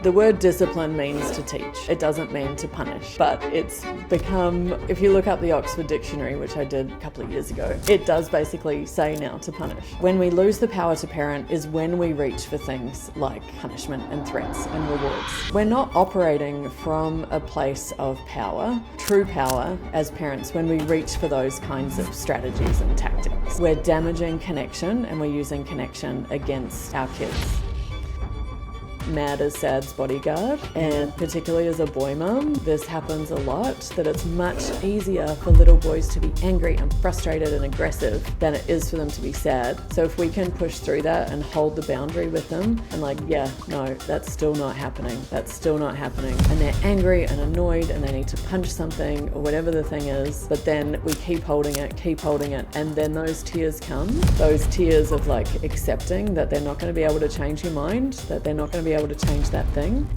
The word discipline means to teach. It doesn't mean to punish, but it's become, if you look up the Oxford Dictionary, which I did a couple of years ago, it does basically say now to punish. When we lose the power to parent is when we reach for things like punishment and threats and rewards. We're not operating from a place of power, true power, as parents when we reach for those kinds of strategies and tactics. We're damaging connection and we're using connection against our kids. Mad as Sad's Bodyguard, and particularly as a boy mum, this happens a lot, that it's much easier for little boys to be angry and frustrated and aggressive than it is for them to be sad. So if we can push through that and hold the boundary with them and like, yeah, no, that's still not happening, that's still not happening, and they're angry and annoyed and they need to punch something or whatever the thing is, but then we keep holding it, and then those tears come, those tears of like accepting that they're not going to be able to change your mind, that they're not going to be able to change that thing.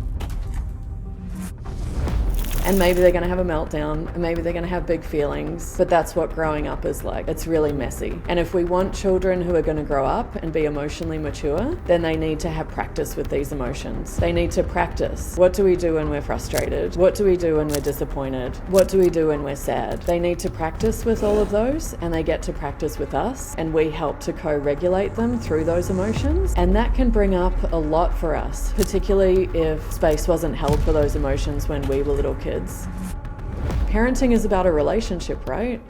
And maybe they're going to have a meltdown, and maybe they're going to have big feelings, but that's what growing up is like. It's really messy. And if we want children who are going to grow up and be emotionally mature, then they need to have practice with these emotions. They need to practice. What do we do when we're frustrated? What do we do when we're disappointed? What do we do when we're sad? They need to practice with all of those, and they get to practice with us, and we help to co-regulate them through those emotions. And that can bring up a lot for us, particularly if space wasn't held for those emotions when we were little kids. Parenting is about a relationship, right?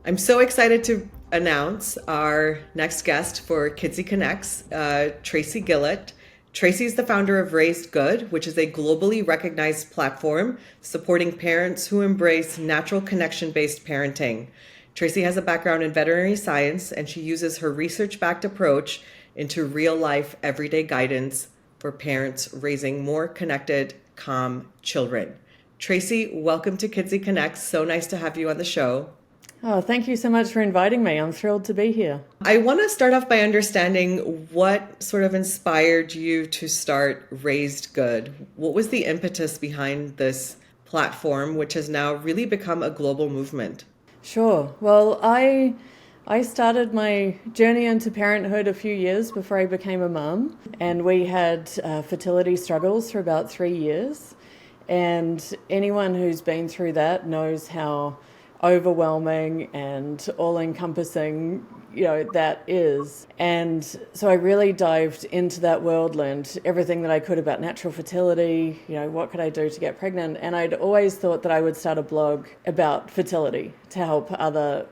I'm so excited to announce our next guest for Kidsy Connects, Tracy Gillett. Tracy is the founder of Raised Good, which is a globally recognized platform supporting parents who embrace natural connection-based parenting. Tracy has a background in veterinary science, and she uses her research-backed approach into real-life, everyday guidance for parents raising more connected, calm children. Tracy, welcome to Kidsy Connects. So nice to have you on the show. Oh, thank you so much for inviting me. I'm thrilled to be here. I want to start off by understanding what sort of inspired you to start Raised Good. What was the impetus behind this platform, which has now really become a global movement? Sure. Well, I started my journey into parenthood a few years before I became a mum, and we had fertility struggles for about 3 years. And anyone who's been through that knows how overwhelming and all-encompassing, that is. And so I really dived into that world, learned everything that I could about natural fertility, what could I do to get pregnant? And I'd always thought that I would start a blog about fertility to help other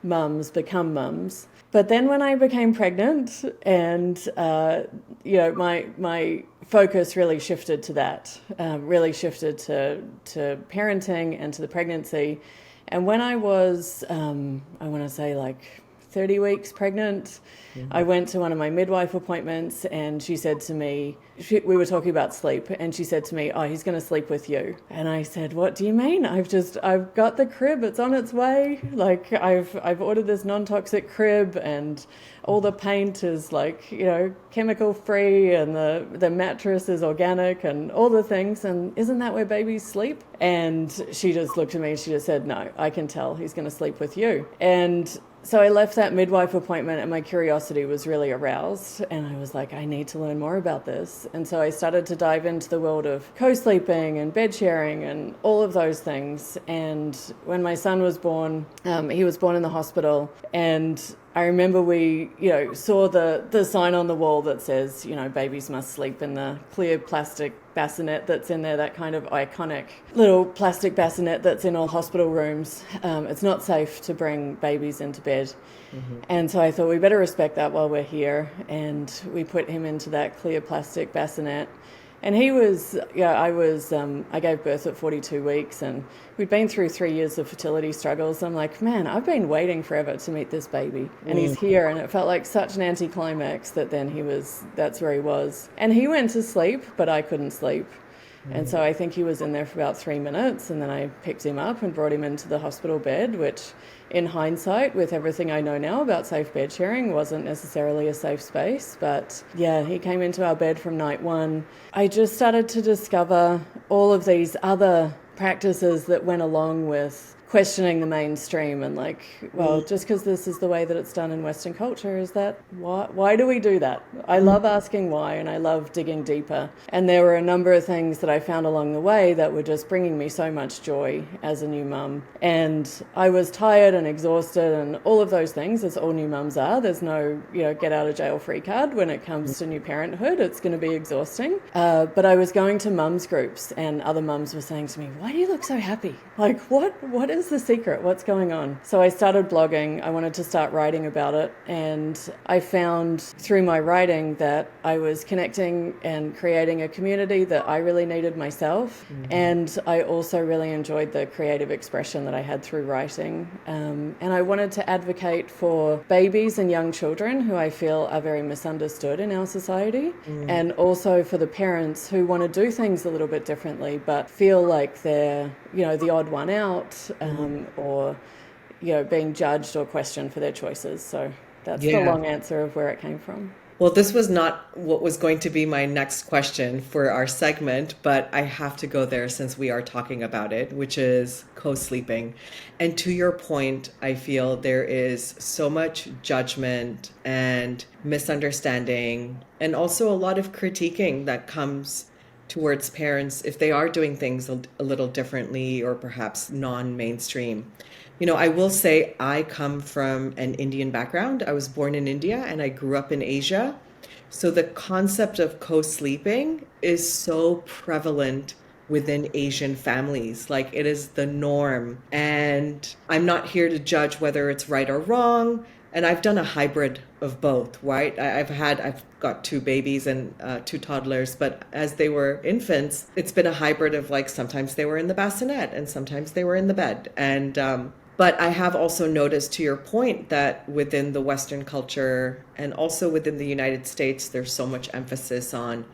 mums become mums. But then when I became pregnant and, my focus really shifted to that, really shifted to parenting and to the pregnancy. And when I was, I want to say like 30 weeks pregnant, I went to one of my midwife appointments and she said to me, we were talking about sleep, and she said to me, oh, he's going to sleep with you. And I said, what do you mean? I've got the crib, it's on its way. Like I've ordered this non-toxic crib and all the paint is chemical free and the mattress is organic and all the things. And isn't that where babies sleep? And she just looked at me and she just said, no, I can tell he's going to sleep with you. And so I left that midwife appointment and my curiosity was really aroused, and I was like, I need to learn more about this. And so I started to dive into the world of co-sleeping and bed sharing and all of those things. And when my son was born, he was born in the hospital, and I remember we, saw the sign on the wall that says, babies must sleep in the clear plastic bassinet that's in there, that kind of iconic little plastic bassinet that's in all hospital rooms. It's not safe to bring babies into bed. Mm-hmm. And so I thought we better respect that while we're here. And we put him into that clear plastic bassinet. And he was, I gave birth at 42 weeks and we'd been through 3 years of fertility struggles. I'm like, man, I've been waiting forever to meet this baby. And he's here. And it felt like such an anticlimax that then that's where he was. And he went to sleep, but I couldn't sleep. And so I think he was in there for about 3 minutes, and then I picked him up and brought him into the hospital bed, which in hindsight, with everything I know now about safe bed sharing, wasn't necessarily a safe space. But yeah, he came into our bed from night one. I just started to discover all of these other practices that went along with questioning the mainstream and like, well, just because this is the way that it's done in Western culture, is that why do we do that? I love asking why, and I love digging deeper. And there were a number of things that I found along the way that were just bringing me so much joy as a new mum. And I was tired and exhausted and all of those things, as all new mums are. There's no, get out of jail free card when it comes to new parenthood. It's going to be exhausting. But I was going to mums groups, and other mums were saying to me, why do you look so happy? Like, what is the secret? What's going on? So I started blogging. I wanted to start writing about it. And I found through my writing that I was connecting and creating a community that I really needed myself. And I also really enjoyed the creative expression that I had through writing. And I wanted to advocate for babies and young children who I feel are very misunderstood in our society. And also for the parents who want to do things a little bit differently, but feel like they're, the odd one out, or, being judged or questioned for their choices. So that's the long answer of where it came from. Well, this was not what was going to be my next question for our segment, but I have to go there since we are talking about it, which is co-sleeping. And to your point, I feel there is so much judgment and misunderstanding, and also a lot of critiquing that comes towards parents if they are doing things a little differently or perhaps non-mainstream. I will say I come from an Indian background. I was born in India and I grew up in Asia. So the concept of co-sleeping is so prevalent within Asian families. Like, it is the norm. And I'm not here to judge whether it's right or wrong. And I've done a hybrid of both, right? I've got two babies and two toddlers, but as they were infants, it's been a hybrid of, like, sometimes they were in the bassinet and sometimes they were in the bed. And, but I have also noticed, to your point, that within the Western culture and also within the United States, there's so much emphasis on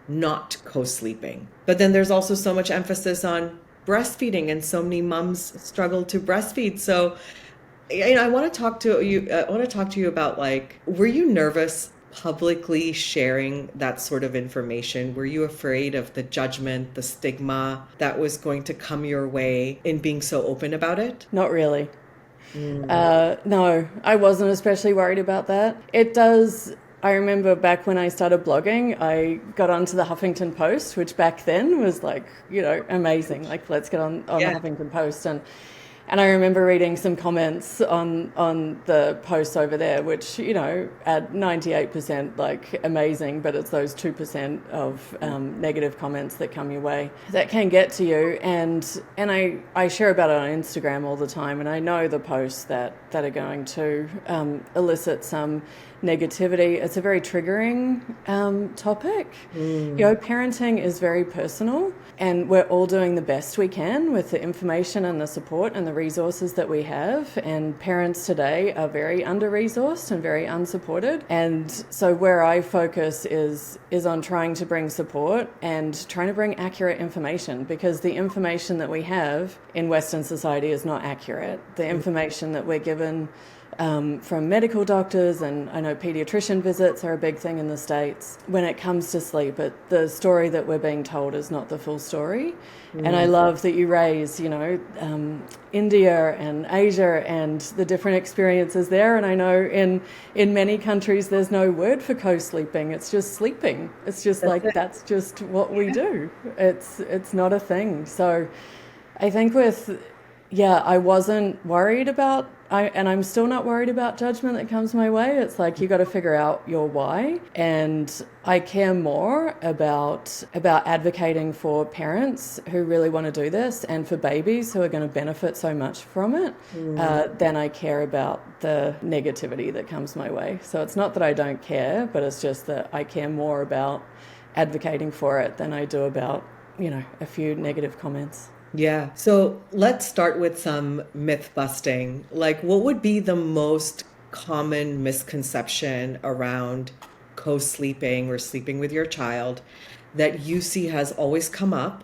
not co-sleeping. But then there's also so much emphasis on breastfeeding, and so many moms struggle to breastfeed. So I want to talk to you. I want to talk to you about, like, were you nervous publicly sharing that sort of information? Were you afraid of the judgment, the stigma that was going to come your way in being so open about it? Not really. No, I wasn't especially worried about that. I remember back when I started blogging, I got onto the Huffington Post, which back then was like, amazing. Like, let's get on the Huffington Post. And I remember reading some comments on the posts over there, which, at 98%, like, amazing, but it's those 2% of negative comments that come your way that can get to you. And I share about it on Instagram all the time, and I know the posts that are going to elicit some negativity. It's a very triggering topic. Parenting is very personal, and we're all doing the best we can with the information and the support and the resources that we have. And parents today are very under-resourced and very unsupported. And so where I focus is on trying to bring support and trying to bring accurate information, because the information that we have in Western society is not accurate. The information that we're given from medical doctors, and I know pediatrician visits are a big thing in the States. When it comes to sleep, the story that we're being told is not the full story. And I love that you raise, India and Asia and the different experiences there. And I know in many countries there's no word for co-sleeping. It's just sleeping. It's just that's just what we do. It's not a thing. So I think I wasn't worried about, and I'm still not worried about judgment that comes my way. It's like, you got to figure out your why. And I care more about advocating for parents who really want to do this, and for babies who are going to benefit so much from it, than I care about the negativity that comes my way. So it's not that I don't care, but it's just that I care more about advocating for it than I do about, a few negative comments. Yeah. So let's start with some myth busting. Like, what would be the most common misconception around co-sleeping or sleeping with your child that you see has always come up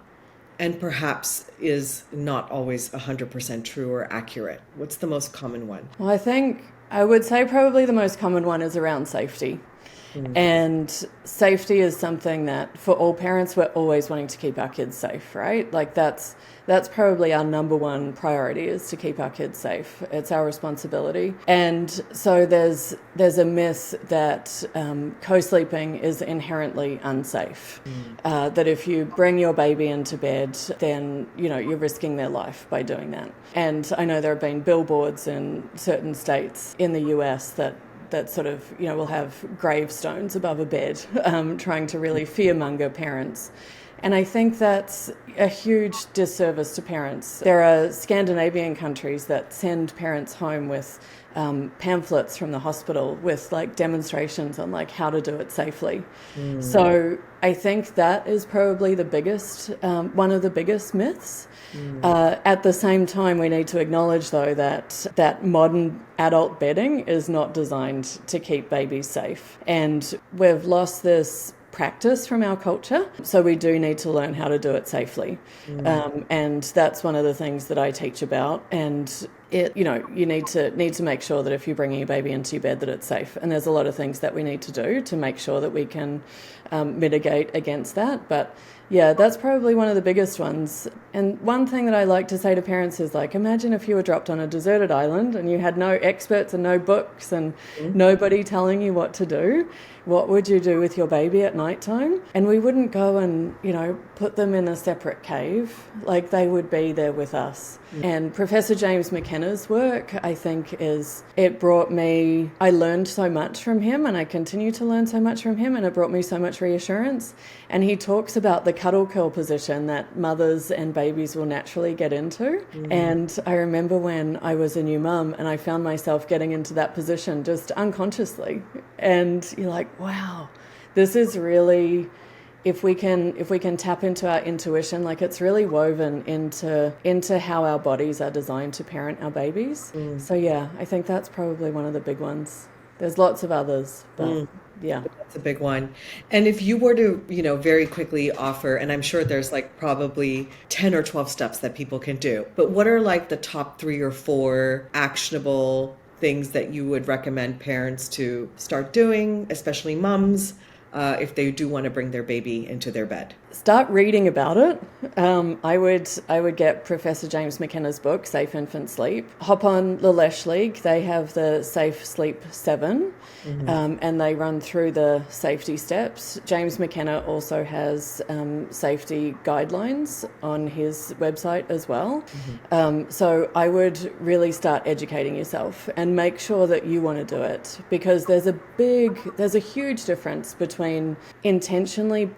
and perhaps is not always 100% true or accurate? What's the most common one? Well, I would say probably the most common one is around safety. And safety is something that for all parents, we're always wanting to keep our kids safe, right? Like that's probably our number one priority, is to keep our kids safe. It's our responsibility. And so there's a myth that co-sleeping is inherently unsafe. That if you bring your baby into bed, then you're risking their life by doing that. And I know there have been billboards in certain states in the US that sort of, will have gravestones above a bed, trying to really fearmonger parents. And I think that's a huge disservice to parents. There are Scandinavian countries that send parents home with pamphlets from the hospital with like demonstrations on like how to do it safely. So I think that is probably the biggest, one of the biggest myths. At the same time, we need to acknowledge, though, that modern adult bedding is not designed to keep babies safe. And we've lost this practice from our culture, so we do need to learn how to do it safely. And that's one of the things that I teach about. And you need to make sure that if you're bringing a baby into your bed, that it's safe. And there's a lot of things that we need to do to make sure that we can mitigate against that. But yeah, that's probably one of the biggest ones. And one thing that I like to say to parents is, like, imagine if you were dropped on a deserted island and you had no experts and no books and nobody telling you what to do. What would you do with your baby at nighttime? And we wouldn't go and, put them in a separate cave. Like, they would be there with us. And Professor James McKenna's work, I think, I learned so much from him, and I continue to learn so much from him, and it brought me so much reassurance. And he talks about the cuddle curl position that mothers and babies will naturally get into. And I remember when I was a new mum and I found myself getting into that position just unconsciously. And you're like, wow, this is really, if we can tap into our intuition, like, it's really woven into how our bodies are designed to parent our babies. So yeah, I think that's probably one of the big ones. There's lots of others, but yeah. That's a big one. And if you were to, very quickly offer, and I'm sure there's like probably 10 or 12 steps that people can do, but what are like the top 3 or 4 actionable things that you would recommend parents to start doing, especially moms, if they do want to bring their baby into their bed? Start reading about it. I would get Professor James McKenna's book, Safe Infant Sleep. Hop on the Lesh League. They have the Safe Sleep 7, and they run through the safety steps. James McKenna also has safety guidelines on his website as well. So I would really start educating yourself and make sure that you want to do it, because there's a huge difference between intentionally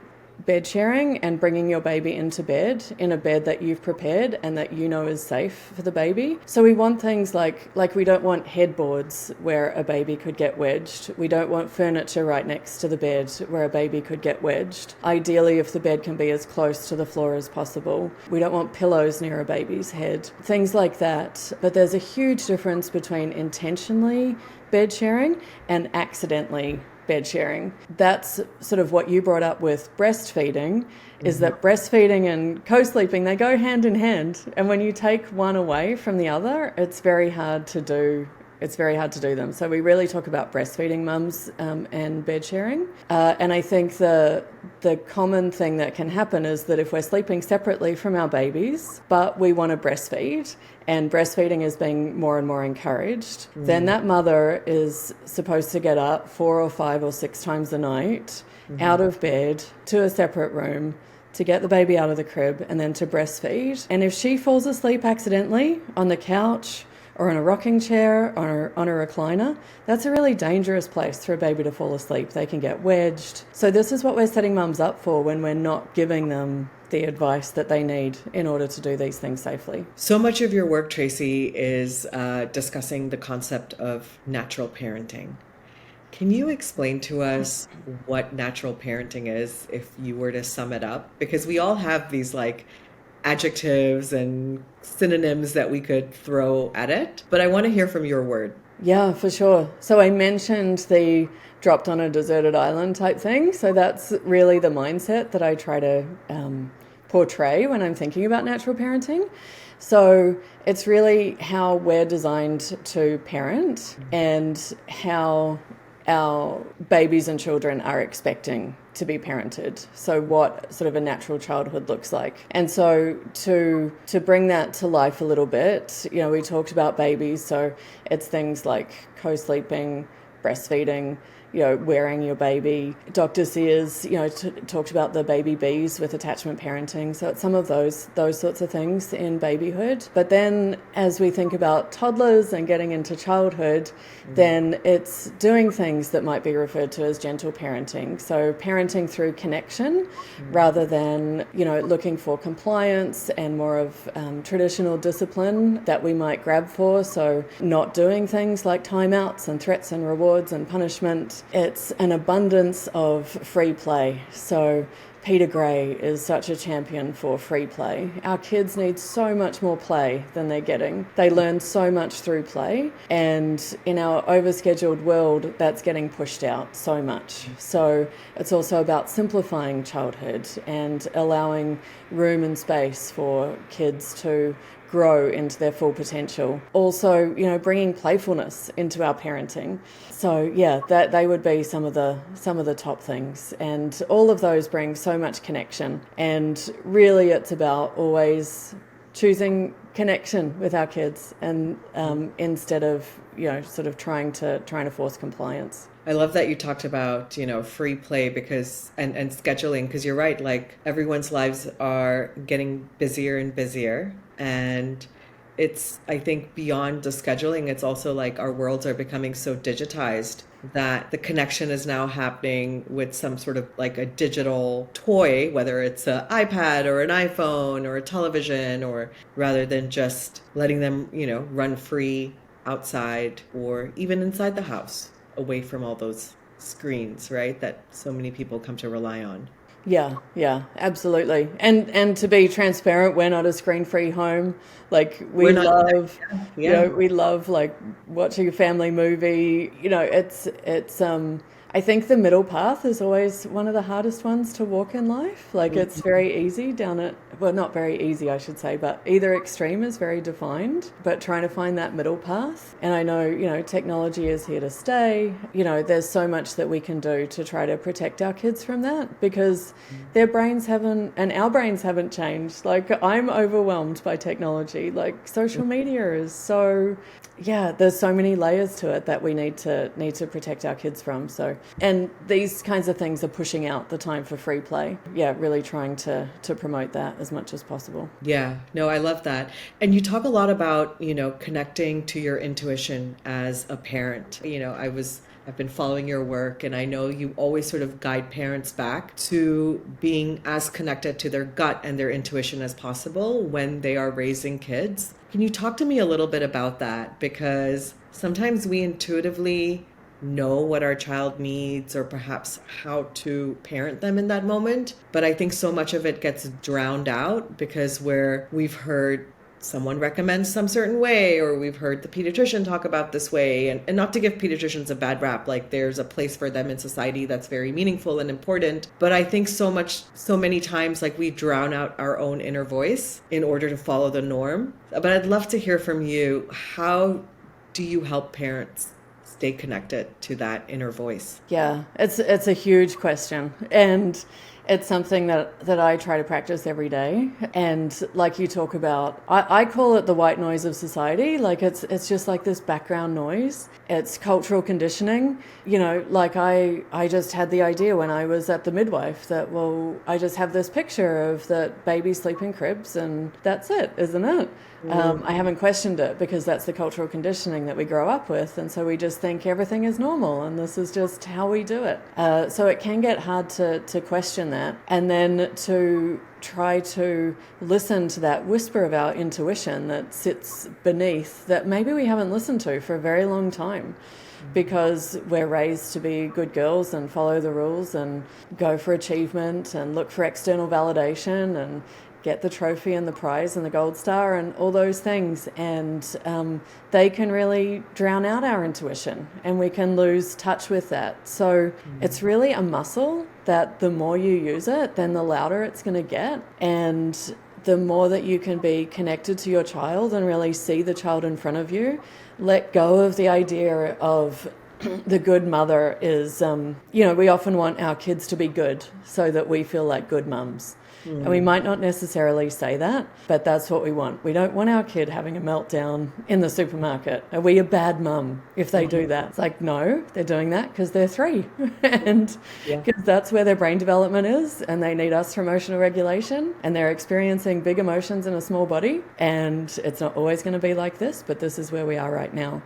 bed sharing and bringing your baby into bed in a bed that you've prepared and that is safe for the baby. So we want things like we don't want headboards where a baby could get wedged. We don't want furniture right next to the bed where a baby could get wedged. Ideally, if the bed can be as close to the floor as possible. We don't want pillows near a baby's head. Things like that. But there's a huge difference between intentionally bed sharing and accidentally bed sharing. That's sort of what you brought up with breastfeeding, is that breastfeeding and co-sleeping, they go hand in hand. And when you take one away from the other, it's very hard to do. It's very hard to do them. So we really talk about breastfeeding mums and bed sharing. And I think the common thing that can happen is that if we're sleeping separately from our babies, but we want to breastfeed, and breastfeeding is being more and more encouraged, then that mother is supposed to get up 4 or 5 or 6 times a night, out of bed, to a separate room, to get the baby out of the crib, and then to breastfeed. And if she falls asleep accidentally on the couch or in a rocking chair or on a recliner, that's a really dangerous place for a baby to fall asleep. They can get wedged. So this is what we're setting mums up for when we're not giving them the advice that they need in order to do these things safely. So much of your work, Tracy, is discussing the concept of natural parenting. Can you explain to us what natural parenting is, if you were to sum it up? Because we all have these like adjectives and synonyms that we could throw at it, but I want to hear from your word. Yeah, for sure. So I mentioned the dropped on a deserted island type thing. So that's really the mindset that I try to portray when I'm thinking about natural parenting. So it's really how we're designed to parent and how our babies and children are expecting to be parented. So what sort of a natural childhood looks like. And so to bring that to life a little bit, we talked about babies. So it's things like co-sleeping, breastfeeding, wearing your baby. Dr. Sears, talked about the baby bees with attachment parenting. So it's some of those sorts of things in babyhood. But then as we think about toddlers and getting into childhood, then it's doing things that might be referred to as gentle parenting. So parenting through connection rather than, looking for compliance and more of traditional discipline that we might grab for. So not doing things like timeouts and threats and rewards and punishment. It's an abundance of free play. So Peter Gray is such a champion for free play. Our kids need so much more play than they're getting. They learn so much through play, and in our overscheduled world, that's getting pushed out so much. So it's also about simplifying childhood and allowing room and space for kids to grow into their full potential. Also, bringing playfulness into our parenting. So yeah, that they would be some of the top things, and all of those bring so much connection. And really, it's about always choosing connection with our kids, and instead of sort of trying to force compliance. I love that you talked about, free play because and scheduling, because you're right, like everyone's lives are getting busier and busier. And it's, I think, beyond the scheduling, it's also like our worlds are becoming so digitized that the connection is now happening with some sort of like a digital toy, whether it's an iPad or an iPhone or a television, or rather than just letting them, run free outside or even inside the house, away from all those screens, right, that so many people come to rely on. Yeah, absolutely. And to be transparent, we're not a screen-free home. Like we love, we love like watching a family movie. It's I think the middle path is always one of the hardest ones to walk in life. Like it's very easy down it. Well, not very easy, I should say, but either extreme is very defined, but trying to find that middle path. And I know, technology is here to stay. There's so much that we can do to try to protect our kids from that, because their brains haven't, and our brains haven't changed. Like I'm overwhelmed by technology. Like social media is so, there's so many layers to it that we need to protect our kids from. So, and these kinds of things are pushing out the time for free play. Yeah, really trying to promote that as much as possible. Yeah, no, I love that. And you talk a lot about, connecting to your intuition as a parent. I've been following your work, and I know you always sort of guide parents back to being as connected to their gut and their intuition as possible when they are raising kids. Can you talk to me a little bit about that? Because sometimes we intuitively know what our child needs or perhaps how to parent them in that moment. But I think so much of it gets drowned out because we've heard someone recommends some certain way, or we've heard the pediatrician talk about this way, and not to give pediatricians a bad rap, like there's a place for them in society that's very meaningful and important. But I think so many times, like we drown out our own inner voice in order to follow the norm. But I'd love to hear from you. How do you help parents stay connected to that inner voice? Yeah, it's a huge question, and it's something that I try to practice every day. And like you talk about, I call it the white noise of society. Like it's just like this background noise. It's cultural conditioning. Like I just had the idea when I was at the midwife that, well, I just have this picture of that baby sleep in cribs and that's it, isn't it? I haven't questioned it because that's the cultural conditioning that we grow up with. And so we just think everything is normal and this is just how we do it. So it can get hard to question that. And then to try to listen to that whisper of our intuition that sits beneath that maybe we haven't listened to for a very long time. Because we're raised to be good girls and follow the rules and go for achievement and look for external validation and get the trophy and the prize and the gold star and all those things. And they can really drown out our intuition and we can lose touch with that. So it's really a muscle that the more you use it, then the louder it's going to get. And the more that you can be connected to your child and really see the child in front of you, let go of the idea of the good mother is, we often want our kids to be good so that we feel like good mums. And we might not necessarily say that, but that's what we want. We don't want our kid having a meltdown in the supermarket. Are we a bad mum if they do that? It's like, no, they're doing that because they're 3. And because that's where their brain development is, and they need us for emotional regulation, and they're experiencing big emotions in a small body. And it's not always going to be like this, but this is where we are right now.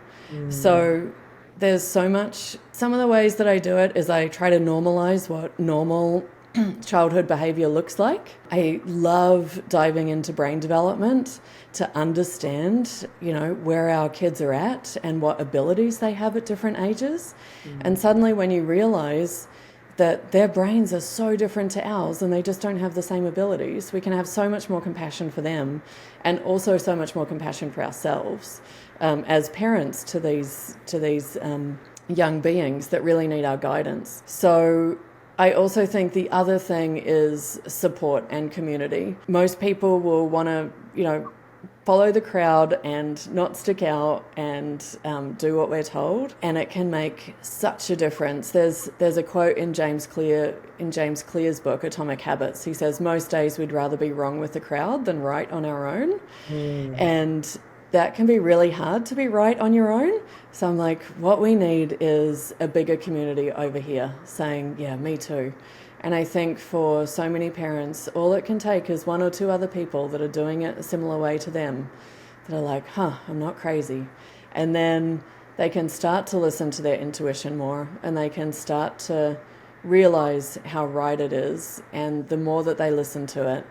So there's so much. Some of the ways that I do it is I try to normalize what normal childhood behavior looks like. I love diving into brain development to understand, where our kids are at and what abilities they have at different ages. And suddenly when you realize that their brains are so different to ours and they just don't have the same abilities, we can have so much more compassion for them, and also so much more compassion for ourselves as parents to these young beings that really need our guidance. So I also think the other thing is support and community. Most people will want to, follow the crowd and not stick out and do what we're told, and it can make such a difference. There's a quote in James Clear's book, Atomic Habits. He says, most days we'd rather be wrong with the crowd than right on our own. And that can be really hard to be right on your own. So I'm like, what we need is a bigger community over here saying, yeah, me too. And I think for so many parents, all it can take is 1 or 2 other people that are doing it a similar way to them, that are like, I'm not crazy. And then they can start to listen to their intuition more, and they can start to realize how right it is. And the more that they listen to it,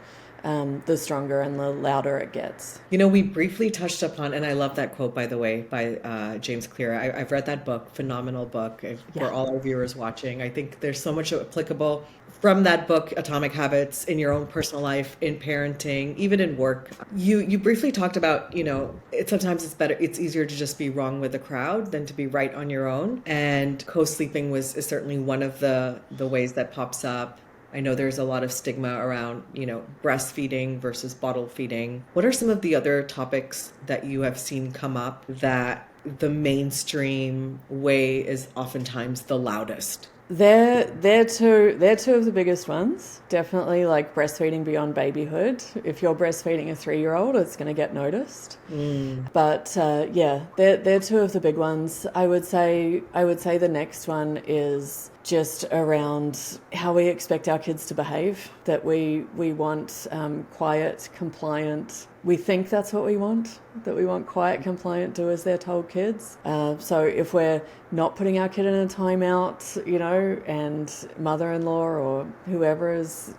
the stronger and the louder it gets. We briefly touched upon, and I love that quote, by the way, by James Clear. I've read that book, phenomenal book. For all our viewers watching, I think there's so much applicable from that book, Atomic Habits, in your own personal life, in parenting, even in work. You briefly talked about, sometimes it's easier to just be wrong with the crowd than to be right on your own. And co-sleeping is certainly one of the ways that pops up. I know there's a lot of stigma around, breastfeeding versus bottle feeding. What are some of the other topics that you have seen come up that the mainstream way is oftentimes the loudest? They're two of the biggest ones. Definitely, like breastfeeding beyond babyhood. If you're breastfeeding a 3-year-old, it's going to get noticed. But they're 2 of the big ones. I would say the next one is just around how we expect our kids to behave. That we want quiet, compliant. We think that's what we want. That we want quiet, compliant, do as they're told kids. So if we're not putting our kid in a timeout, and mother-in-law or whoever is,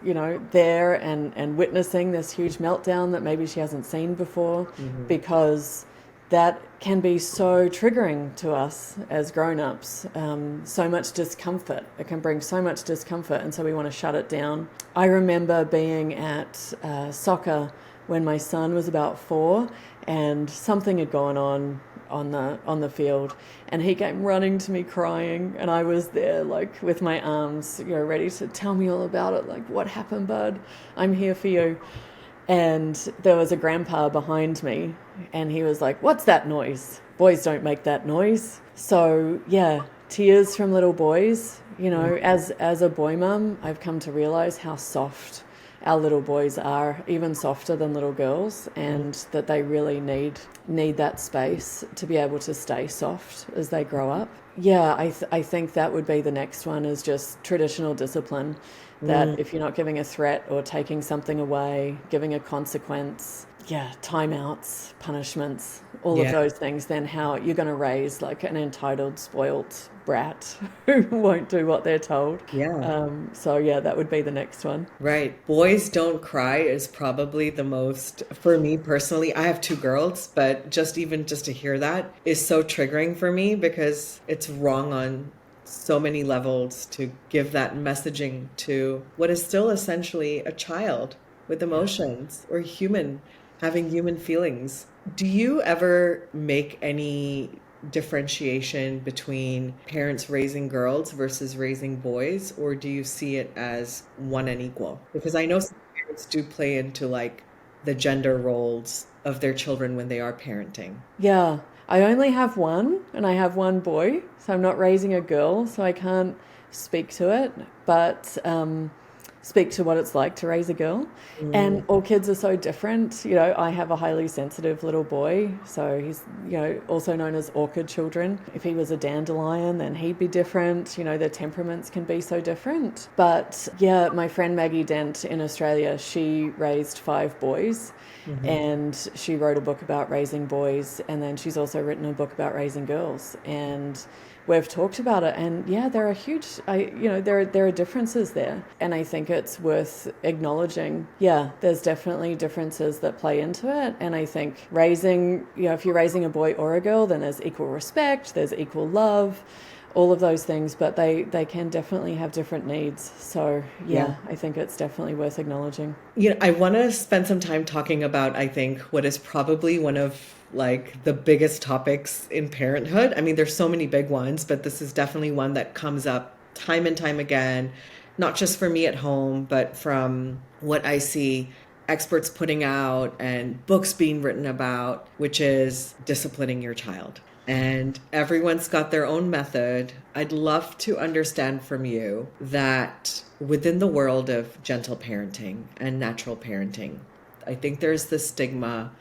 there and witnessing this huge meltdown that maybe she hasn't seen before, because that can be so triggering to us as grown-ups. So much discomfort. It can bring so much discomfort, and so we want to shut it down. I remember being at soccer when my son was about 4, and something had gone on the field, and he came running to me crying, and I was there like with my arms, ready to tell me all about it. Like, what happened, bud? I'm here for you. And there was a grandpa behind me, and he was like, what's that noise? Boys don't make that noise. So yeah, tears from little boys. As a boy mum, I've come to realize how soft our little boys are, even softer than little girls, and that they really need that space to be able to stay soft as they grow up. Yeah, I think that would be the next one, is just traditional discipline. That if you're not giving a threat or taking something away, giving a consequence, timeouts, punishments, all of those things, then how you're going to raise like an entitled, spoilt brat who won't do what they're told. That would be the next one. Right. Boys don't cry is probably the most, for me personally. I have 2 girls, but just to hear that is so triggering for me, because it's wrong on so many levels to give that messaging to what is still essentially a child with emotions, or having human feelings. Do you ever make any differentiation between parents raising girls versus raising boys, or do you see it as one and equal? Because I know some parents do play into like the gender roles of their children when they are parenting. Yeah, I only have one, and I have one boy, so I'm not raising a girl, so I can't speak to it, but speak to what it's like to raise a girl. And all kids are so different. You know, I have a highly sensitive little boy, so he's, you know, also known as orchid children. If he was a dandelion, then he'd be different. You know, their temperaments can be so different. But yeah, my friend Maggie Dent in Australia, she raised 5 boys. And she wrote a book about raising boys, and then she's also written a book about raising girls. And we've talked about it, and yeah, there are huge, there are differences there, and I think it's worth acknowledging. Yeah, there's definitely differences that play into it, and I think raising, you know, if you're raising a boy or a girl, then there's equal respect, there's equal love, all of those things, but they can definitely have different needs. So yeah, I think it's definitely worth acknowledging. You know, I want to spend some time talking about, I think, what is probably one of like the biggest topics in parenthood. I mean, there's so many big ones, but this is definitely one that comes up time and time again, not just for me at home, but from what I see experts putting out and books being written about, which is disciplining your child. And everyone's got their own method. I'd love to understand from you that within the world of gentle parenting and natural parenting, I think there's this stigma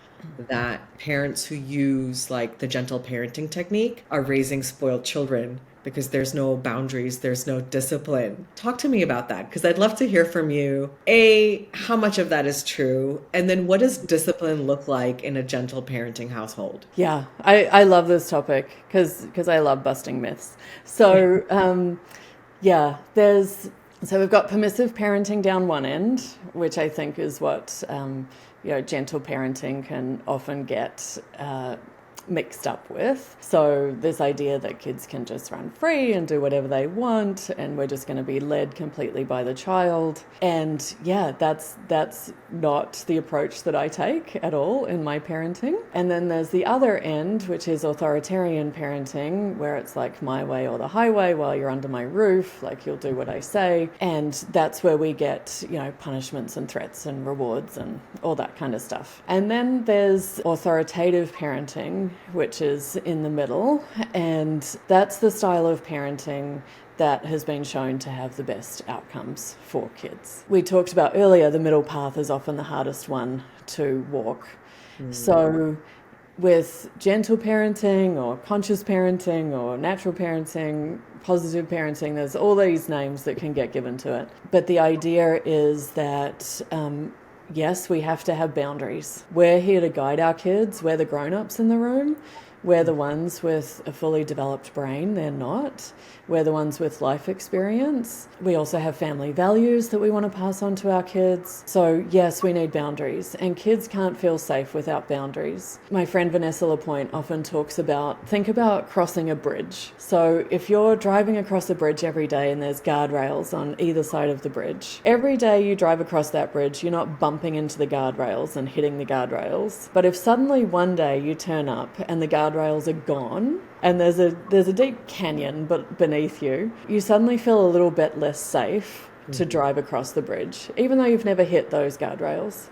that parents who use like the gentle parenting technique are raising spoiled children because there's no boundaries, there's no discipline. Talk to me about that, because I'd love to hear from you. A, how much of that is true? And then what does discipline look like in a gentle parenting household? Yeah, I love this topic because I love busting myths. So so we've got permissive parenting down one end, which I think is what gentle parenting can often get mixed up with. So this idea that kids can just run free and do whatever they want, and we're just going to be led completely by the child. And yeah, that's not the approach that I take at all in my parenting. And then there's the other end, which is authoritarian parenting, where it's like my way or the highway while you're under my roof, like you'll do what I say. And that's where we get, you know, punishments and threats and rewards and all that kind of stuff. And then there's authoritative parenting, which is in the middle, and that's the style of parenting that has been shown to have the best outcomes for kids. We talked about earlier, the middle path is often the hardest one to walk. So with gentle parenting or conscious parenting or natural parenting, positive parenting, there's all these names that can get given to it. But the idea is that yes, we have to have boundaries. We're here to guide our kids. We're the grown-ups in the room. We're the ones with a fully developed brain. They're not. We're the ones with life experience. We also have family values that we want to pass on to our kids. So yes, we need boundaries, and kids can't feel safe without boundaries. My friend Vanessa Lapointe often talks about, think about crossing a bridge. So if you're driving across a bridge every day and there's guardrails on either side of the bridge, every day you drive across that bridge, you're not bumping into the guardrails and hitting the guardrails. But if suddenly one day you turn up and the guardrails are gone, and there's a deep canyon but beneath you, you suddenly feel a little bit less safe to drive across the bridge, even though you've never hit those guardrails.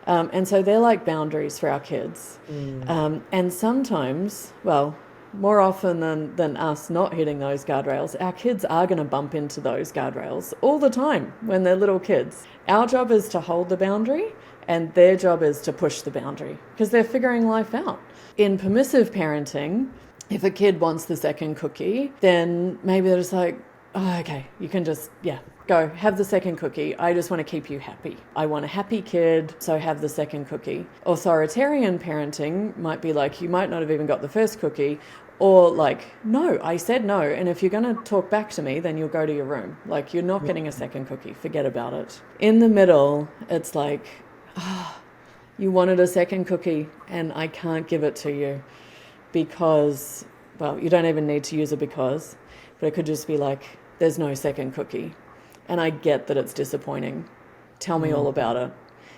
And so they're like boundaries for our kids. And sometimes, well, more often than us not hitting those guardrails, our kids are going to bump into those guardrails all the time when they're little kids. Our job is to hold the boundary, and their job is to push the boundary because they're figuring life out. In permissive parenting, if a kid wants the second cookie, then maybe they're just like, oh, okay, you can just, go have the second cookie. I just want to keep you happy. I want a happy kid, so have the second cookie. Authoritarian parenting might be like, you might not have even got the first cookie, or like, no, I said no, and if you're going to talk back to me, then you'll go to your room. Like, you're not getting a second cookie. Forget about it. In the middle, it's like, you wanted a second cookie, and I can't give it to you. Because, well, you don't even need to use a because, but it could just be like, there's no second cookie. And I get that it's disappointing. Tell me all about it.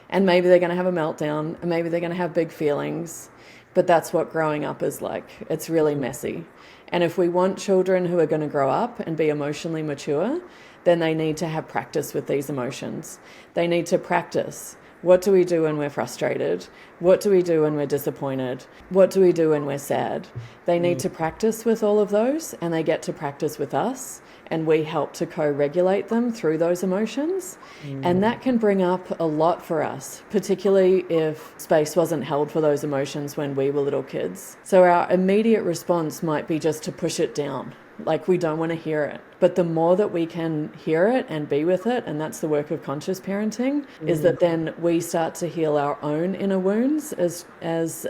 And maybe they're going to have a meltdown, and maybe they're going to have big feelings, but that's what growing up is like. It's really messy. And if we want children who are going to grow up and be emotionally mature, then they need to have practice with these emotions. They need to practice What do we do when we're frustrated? What do we do when we're disappointed? What do we do when we're sad? They need to practice with all of those, and they get to practice with us, and we help to co-regulate them through those emotions. And that can bring up a lot for us, particularly if space wasn't held for those emotions when we were little kids. So our immediate response might be just to push it down. Like, we don't want to hear it. But the more that we can hear it and be with it, and that's the work of conscious parenting, is that then we start to heal our own inner wounds as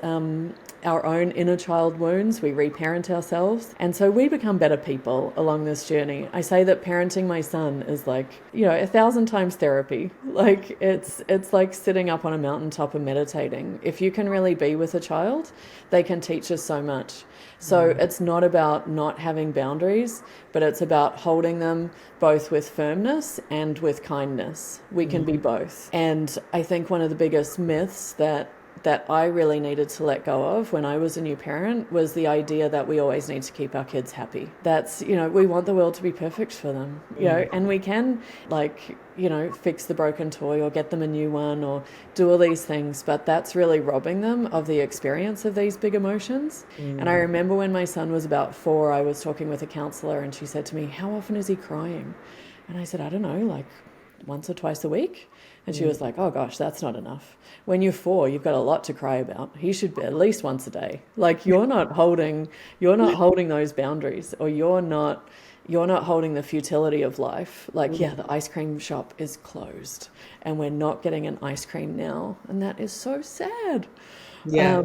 our own inner child wounds. We reparent ourselves. And so we become better people along this journey. I say that parenting my son is like, 1,000 times therapy. Like, it's like sitting up on a mountaintop and meditating. If you can really be with a child, they can teach us so much. So it's not about not having boundaries, but it's about holding them both with firmness and with kindness. We can be both. And I think one of the biggest myths that I really needed to let go of when I was a new parent was the idea that we always need to keep our kids happy. That's, we want the world to be perfect for them, and we can, fix the broken toy or get them a new one or do all these things, but that's really robbing them of the experience of these big emotions. And I remember when my son was about 4, I was talking with a counselor, and she said to me, "How often is he crying?" And I said, "I don't know, like once or twice a week." And she was like, "Oh gosh, that's not enough. When you're 4, you've got a lot to cry about. He should be at least once a day. Like, you're not holding those boundaries, or you're not holding the futility of life. Like, yeah, the ice cream shop is closed and we're not getting an ice cream now. And that is so sad." Yeah.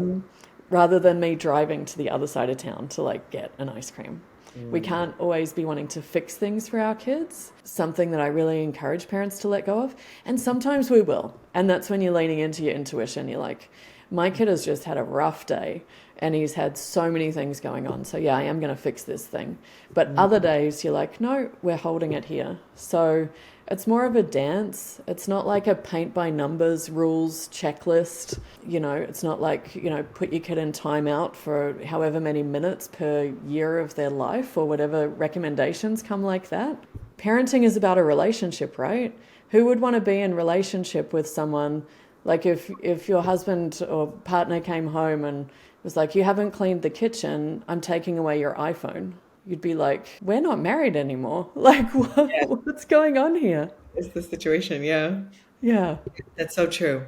Rather than me driving to the other side of town to get an ice cream. We can't always be wanting to fix things for our kids, something that I really encourage parents to let go of. And sometimes we will. And that's when you're leaning into your intuition. You're like, my kid has just had a rough day and he's had so many things going on. So yeah, I am going to fix this thing. But other days you're like, no, we're holding it here. So it's more of a dance. It's not like a paint by numbers rules checklist. It's not like, put your kid in timeout for however many minutes per year of their life or whatever recommendations come like that. Parenting is about a relationship, right? Who would want to be in relationship with someone, like if your husband or partner came home and was like, "You haven't cleaned the kitchen, I'm taking away your iPhone." You'd be like, "We're not married anymore. Like, what's going on here?" It's the situation. Yeah. Yeah. That's so true.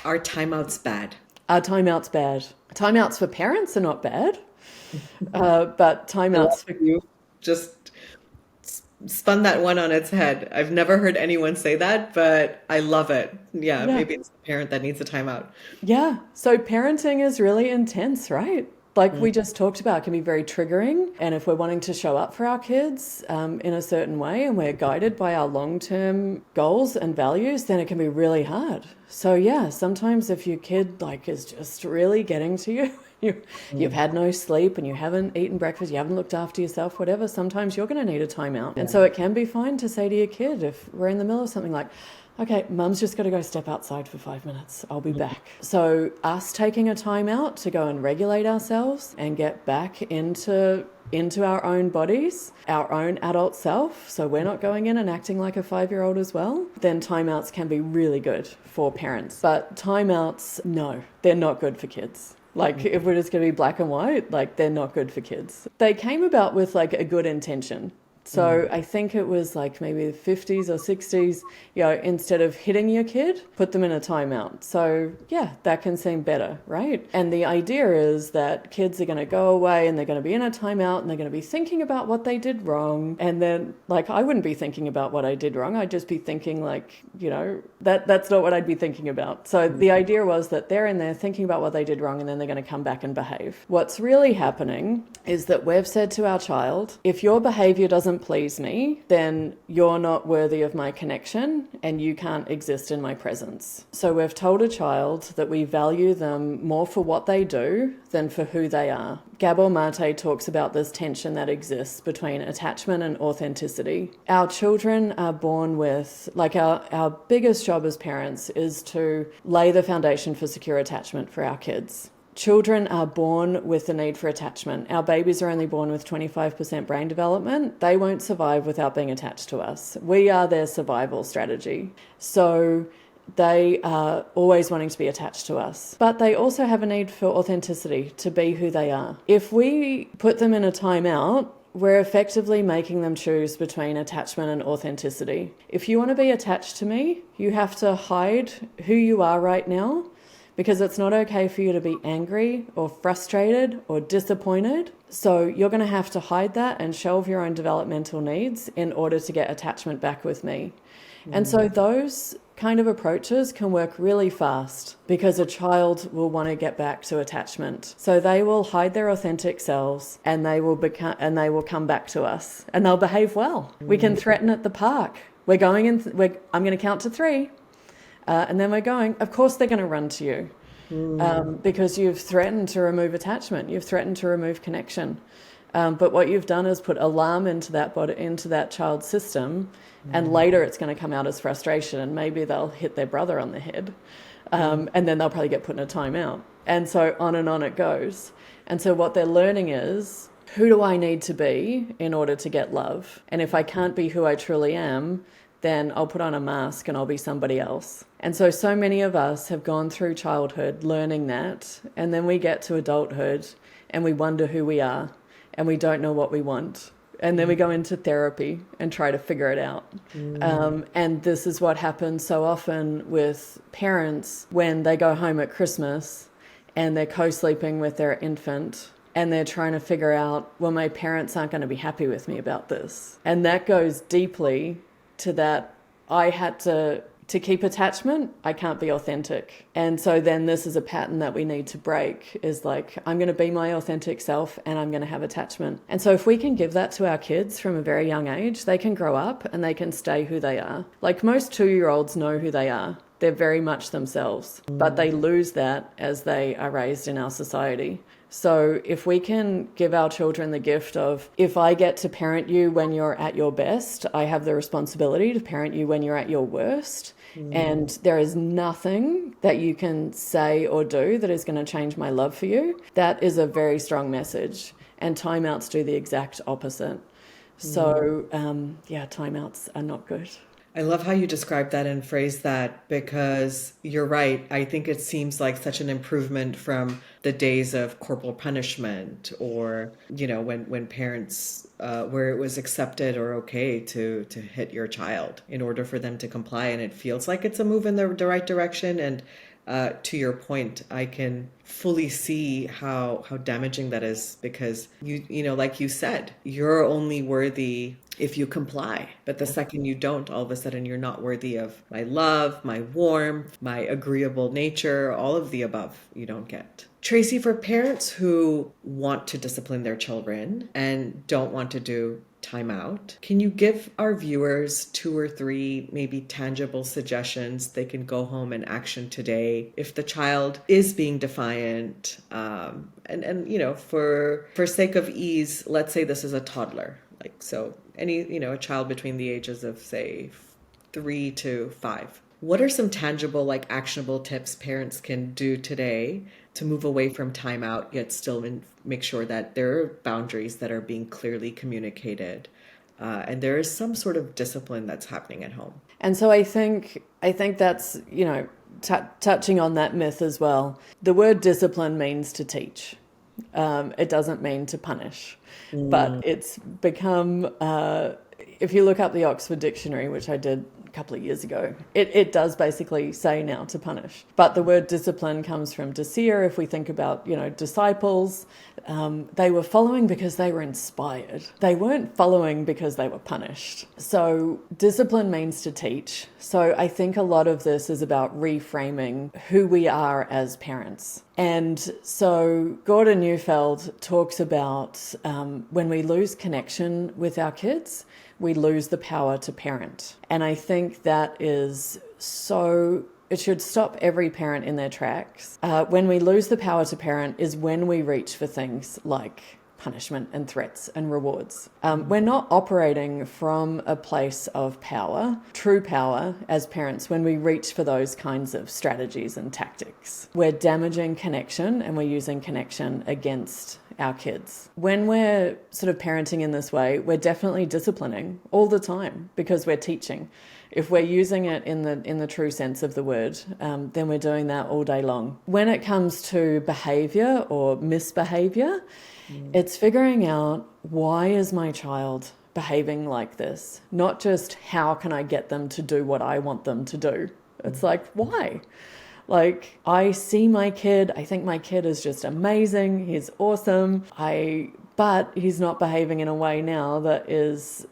Are timeouts bad? Our timeout's bad. Timeouts for parents are not bad, but I love timeouts for... you just spun that one on its head. I've never heard anyone say that, but I love it. Yeah, Yeah. maybe it's the parent that needs a timeout. Yeah. So parenting is really intense, right? Like we just talked about, it can be very triggering. And if we're wanting to show up for our kids in a certain way and we're guided by our long-term goals and values, then it can be really hard. So yeah, sometimes if your kid is just really getting to you, you've had no sleep and you haven't eaten breakfast, you haven't looked after yourself, whatever, sometimes you're going to need a timeout. And so it can be fine to say to your kid, if we're in the middle of something like, "Okay, Mum's just got to go step outside for 5 minutes. I'll be back." So us taking a time out to go and regulate ourselves and get back into our own bodies, our own adult self, so we're not going in and acting like a 5-year-old as well, then timeouts can be really good for parents. But timeouts, no, they're not good for kids. If we're just going to be black and white, they're not good for kids. They came about with a good intention. So I think it was maybe the 50s or 60s, instead of hitting your kid, put them in a timeout. So yeah, that can seem better, right? And the idea is that kids are going to go away and they're going to be in a timeout and they're going to be thinking about what they did wrong. And then I wouldn't be thinking about what I did wrong. I'd just be thinking that's not what I'd be thinking about. So the idea was that they're in there thinking about what they did wrong and then they're going to come back and behave. What's really happening is that we've said to our child, if your behavior doesn't please me, then you're not worthy of my connection and you can't exist in my presence. So we've told a child that we value them more for what they do than for who they are. Gabor Mate talks about this tension that exists between attachment and authenticity. Our children are born with, our biggest job as parents is to lay the foundation for secure attachment for our kids. Children are born with the need for attachment. Our babies are only born with 25% brain development. They won't survive without being attached to us. We are their survival strategy. So they are always wanting to be attached to us, but they also have a need for authenticity, to be who they are. If we put them in a timeout, we're effectively making them choose between attachment and authenticity. If you want to be attached to me, you have to hide who you are right now, because it's not okay for you to be angry or frustrated or disappointed. So you're going to have to hide that and shelve your own developmental needs in order to get attachment back with me. And so those kind of approaches can work really fast, because a child will want to get back to attachment. So they will hide their authentic selves, and they will come back to us, and they'll behave well. We can threaten at the park. We're going in. I'm going to count to 3, and then we're going. Of course, they're going to run to you, because you've threatened to remove attachment. You've threatened to remove connection. But what you've done is put alarm into that child's system, and later it's going to come out as frustration, and maybe they'll hit their brother on the head, and then they'll probably get put in a timeout. And so on and on it goes. And so what they're learning is, who do I need to be in order to get love? And if I can't be who I truly am, then I'll put on a mask and I'll be somebody else. And so many of us have gone through childhood learning that, and then we get to adulthood and we wonder who we are, and we don't know what we want. And then we go into therapy and try to figure it out. And this is what happens so often with parents when they go home at Christmas and they're co-sleeping with their infant, and they're trying to figure out, well, my parents aren't going to be happy with me about this. And that goes deeply to that I had to keep attachment, I can't be authentic. And so then this is a pattern that we need to break, is like, I'm going to be my authentic self and I'm going to have attachment. And so if we can give that to our kids from a very young age, they can grow up and they can stay who they are. Like, most 2-year-olds know who they are. They're very much themselves, but they lose that as they are raised in our society. So if we can give our children the gift of, if I get to parent you when you're at your best, I have the responsibility to parent you when you're at your worst. And there is nothing that you can say or do that is going to change my love for you. That is a very strong message. And timeouts do the exact opposite. So, timeouts are not good. I love how you describe that and phrase that, because you're right. I think it seems like such an improvement from the days of corporal punishment, or, when parents, where it was accepted or okay to hit your child in order for them to comply. And it feels like it's a move in the right direction. And to your point, I can fully see how damaging that is, because like you said, you're only worthy if you comply. But the second you don't, all of a sudden you're not worthy of my love, my warmth, my agreeable nature, all of the above you don't get. Tracy, for parents who want to discipline their children and don't want to do time out, can you give our viewers 2 or 3 maybe tangible suggestions they can go home and action today if the child is being defiant? And for sake of ease, let's say this is a toddler. A child between the ages of, say, 3 to 5. What are some tangible, actionable tips parents can do today to move away from timeout, yet still make sure that there are boundaries that are being clearly communicated, and there is some sort of discipline that's happening at home? And so I think that's, touching on that myth as well. The word discipline means to teach. It doesn't mean to punish. But it's become, if you look up the Oxford Dictionary, which I did a couple of years ago, it does basically say now to punish. But the word discipline comes from desir. If we think about, disciples, they were following because they were inspired. They weren't following because they were punished. So discipline means to teach. So I think a lot of this is about reframing who we are as parents. And so Gordon Neufeld talks about when we lose connection with our kids, we lose the power to parent. And I think that is it should stop every parent in their tracks. When we lose the power to parent is when we reach for things like punishment and threats and rewards. We're not operating from a place of power, true power, as parents when we reach for those kinds of strategies and tactics. We're damaging connection, and we're using connection against our kids. When we're sort of parenting in this way, we're definitely disciplining all the time because we're teaching. If we're using it in the true sense of the word, then we're doing that all day long. When it comes to behavior or misbehavior, it's figuring out, why is my child behaving like this? Not just how can I get them to do what I want them to do. It's like, why? Like, I see my kid, I think my kid is just amazing, he's awesome, but he's not behaving in a way now that is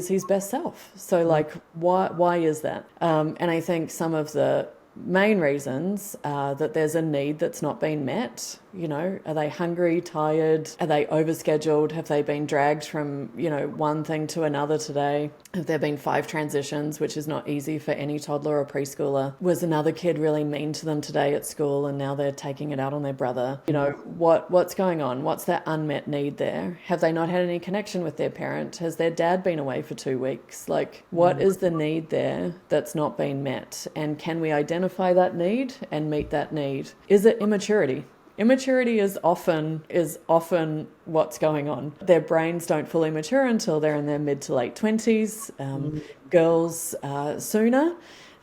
his best self. So like, why is that? And I think some of the main reasons are that there's a need that's not been met. You know, are they hungry, tired? Are they overscheduled? Have they been dragged from, one thing to another today? Have there been 5 transitions, which is not easy for any toddler or preschooler? Was another kid really mean to them today at school and now they're taking it out on their brother? What's going on? What's that unmet need there? Have they not had any connection with their parent? Has their dad been away for 2 weeks? Like, what is the need there that's not been met? And can we identify that need and meet that need? Is it immaturity? Immaturity is often what's going on. Their brains don't fully mature until they're in their mid to late 20s. Girls sooner,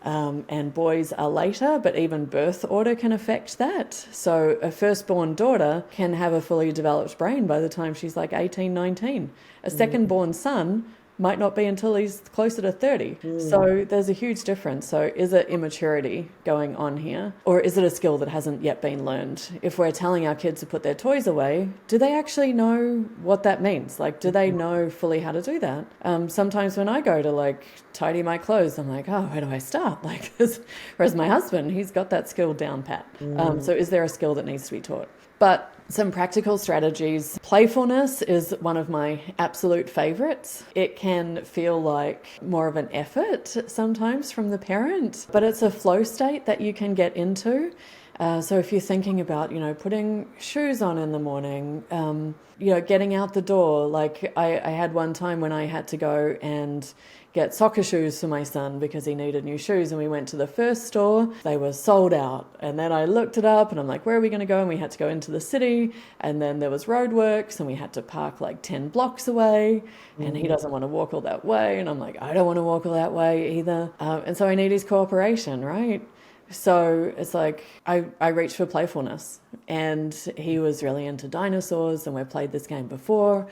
and boys are later, but even birth order can affect that. So a firstborn daughter can have a fully developed brain by the time she's like 18, 19. A second-born son might not be until he's closer to 30. So there's a huge difference. So is it immaturity going on here? Or is it a skill that hasn't yet been learned? If we're telling our kids to put their toys away, do they actually know what that means? Like, do they know fully how to do that? Sometimes when I go to like tidy my clothes, I'm like, oh, where do I start? Like, whereas my husband, he's got that skill down pat. So is there a skill that needs to be taught? But some practical strategies. Playfulness is one of my absolute favorites. It can feel like more of an effort sometimes from the parent, but it's a flow state that you can get into. So if you're thinking about, putting shoes on in the morning, getting out the door. Like I had one time when I had to go and get soccer shoes for my son because he needed new shoes, and we went to the first store. They were sold out, and then I looked it up and I'm like, where are we going to go? And we had to go into the city, and then there was roadworks and we had to park like 10 blocks away, and he doesn't want to walk all that way, and I'm like, I don't want to walk all that way either, and so I need his cooperation, right? So it's like I reached for playfulness, and he was really into dinosaurs, and we played this game before,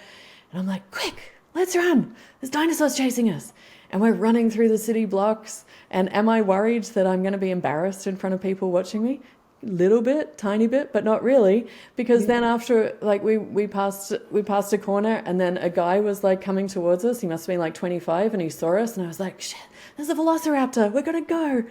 and I'm like, quick, let's run, there's dinosaurs chasing us. And we're running through the city blocks. And am I worried that I'm going to be embarrassed in front of people watching me? Little bit, tiny bit, but not really. Because then after, like, we passed a corner, and then a guy was like coming towards us. He must have been like 25, and he saw us, and I was like, shit, there's a velociraptor, we're gonna go.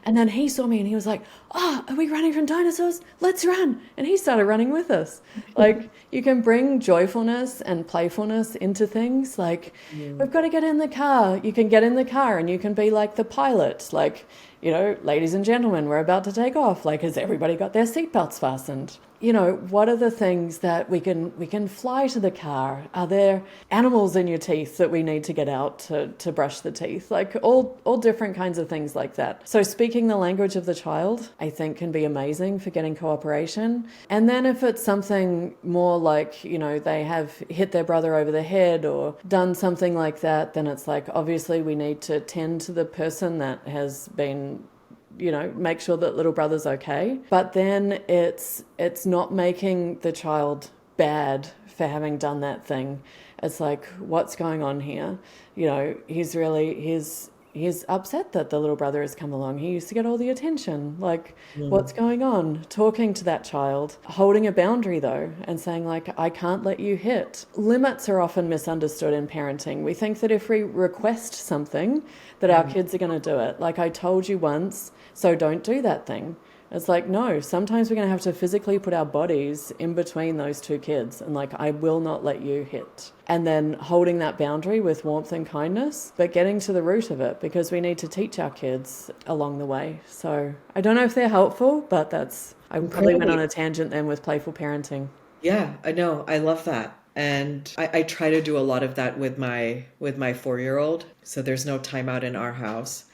And then he saw me and he was like, oh, are we running from dinosaurs? Let's run. And he started running with us. Like, you can bring joyfulness and playfulness into things. Like, we've got to get in the car. You can get in the car and you can be like the pilot, like, ladies and gentlemen, we're about to take off. Like, has everybody got their seatbelts fastened? What are the things that we can fly to the car? Are there animals in your teeth that we need to get out to brush the teeth? Like, all different kinds of things like that. So speaking the language of the child, I think, can be amazing for getting cooperation. And then if it's something more like, they have hit their brother over the head or done something like that, then it's like, obviously we need to tend to the person that has been, make sure that little brother's okay. But then it's not making the child bad for having done that thing. It's like, what's going on here? He's upset that the little brother has come along. He used to get all the attention. Like, what's going on? Talking to that child, holding a boundary though, and saying like, I can't let you hit. Limits are often misunderstood in parenting. We think that if we request something, that our kids are going to do it. Like, I told you once, so don't do that thing. It's like, no, sometimes we're going to have to physically put our bodies in between those two kids and like, I will not let you hit. And then holding that boundary with warmth and kindness, but getting to the root of it, because we need to teach our kids along the way. So I don't know if they're helpful, but I probably went on a tangent then with playful parenting. Yeah, I know. I love that. And I try to do a lot of that with my 4-year-old. So there's no timeout in our house.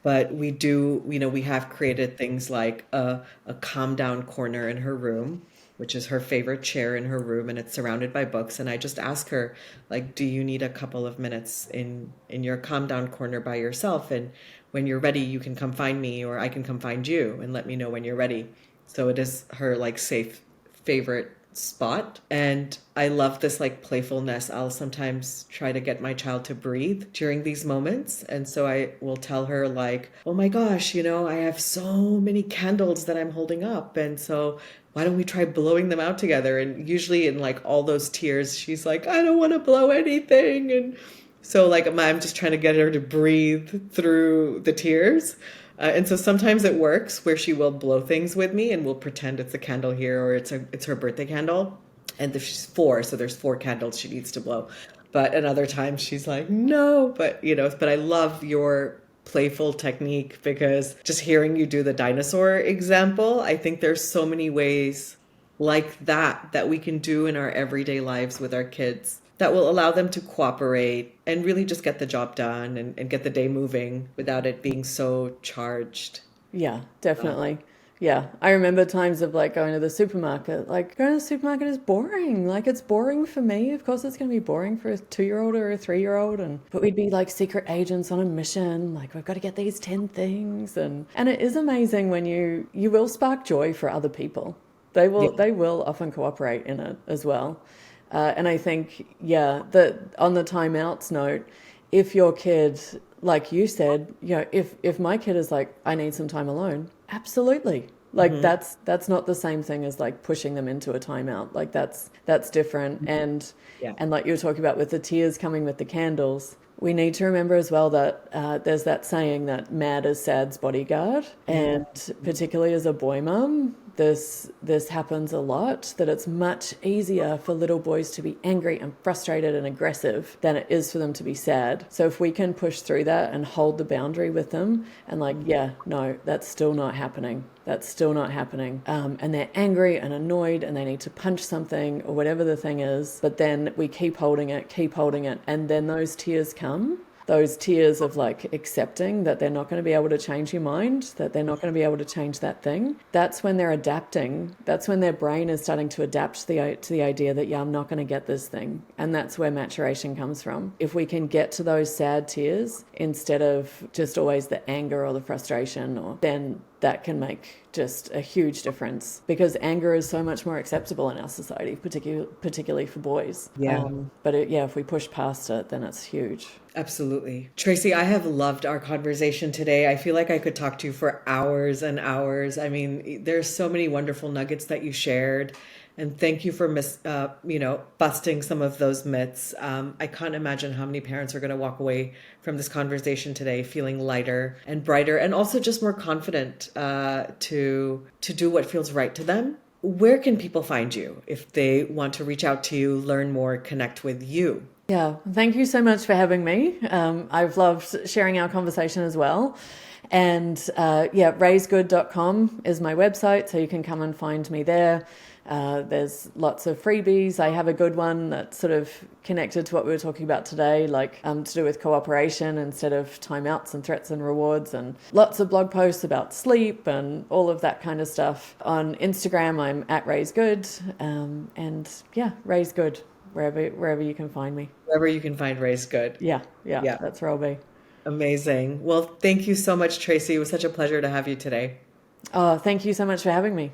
But we do, we have created things like a calm down corner in her room which is her favorite chair in her room, and it's surrounded by books. And I just ask her, like, do you need a couple of minutes in your calm down corner by yourself? And when you're ready, you can come find me, or I can come find you, and let me know when you're ready. So it is her like safe favorite spot. And I love this like playfulness. I'll sometimes try to get my child to breathe during these moments. And so I will tell her, like, oh my gosh, I have so many candles that I'm holding up. And so why don't we try blowing them out together? And usually in like all those tears, she's like, I don't want to blow anything. And so like I'm just trying to get her to breathe through the tears. And so sometimes it works where she will blow things with me, and we'll pretend it's a candle here, or it's her birthday candle. And if she's 4, so there's 4 candles she needs to blow. But another time she's like, no, but I love your playful technique, because just hearing you do the dinosaur example, I think there's so many ways like that we can do in our everyday lives with our kids that will allow them to cooperate and really just get the job done, and get the day moving without it being so charged. Yeah, definitely. Yeah, I remember times of like going to the supermarket. Like going to the supermarket is boring. Like it's boring for me. Of course, it's going to be boring for a 2-year-old or a 3-year-old. But we'd be like secret agents on a mission. Like we've got to get these 10 things, and it is amazing when you will spark joy for other people. They will often cooperate in it as well. And I think, yeah, that on the timeouts note, if your kid, like you said, if my kid is like, I need some time alone, absolutely. Like that's not the same thing as like pushing them into a timeout. Like that's different. And like you were talking about with the tears coming with the candles, we need to remember as well that there's that saying that mad is sad's bodyguard. And particularly as a boy mum, this happens a lot, that it's much easier for little boys to be angry and frustrated and aggressive than it is for them to be sad. So if we can push through that and hold the boundary with them and like, yeah, no, that's still not happening. That's still not happening. And they're angry and annoyed and they need to punch something or whatever the thing is. But then we keep holding it. And then those tears come. Those tears of like accepting that they're not going to be able to change your mind, that they're not going to be able to change that thing. That's when they're adapting. That's when their brain is starting to adapt to the idea that, yeah, I'm not going to get this thing. And that's where maturation comes from. If we can get to those sad tears instead of just always the anger or the frustration, then that can make just a huge difference, because anger is so much more acceptable in our society, particularly for boys. Yeah. If we push past it, then it's huge. Absolutely. Tracy, I have loved our conversation today. I feel like I could talk to you for hours and hours. I mean, there's so many wonderful nuggets that you shared. And thank you for busting some of those myths. I can't imagine how many parents are going to walk away from this conversation today feeling lighter and brighter, and also just more confident to do what feels right to them. Where can people find you if they want to reach out to you, learn more, connect with you? Yeah, thank you so much for having me. I've loved sharing our conversation as well. And raisegood.com is my website, so you can come and find me there. There's lots of freebies. I have a good one that's sort of connected to what we were talking about today, like to do with cooperation instead of timeouts and threats and rewards, and lots of blog posts about sleep and all of that kind of stuff. On Instagram, I'm at raisegood, raisegood, wherever you can find me. Wherever you can find Raise Good. Yeah, that's where I'll be. Amazing. Well, thank you so much, Tracy. It was such a pleasure to have you today. Oh, thank you so much for having me.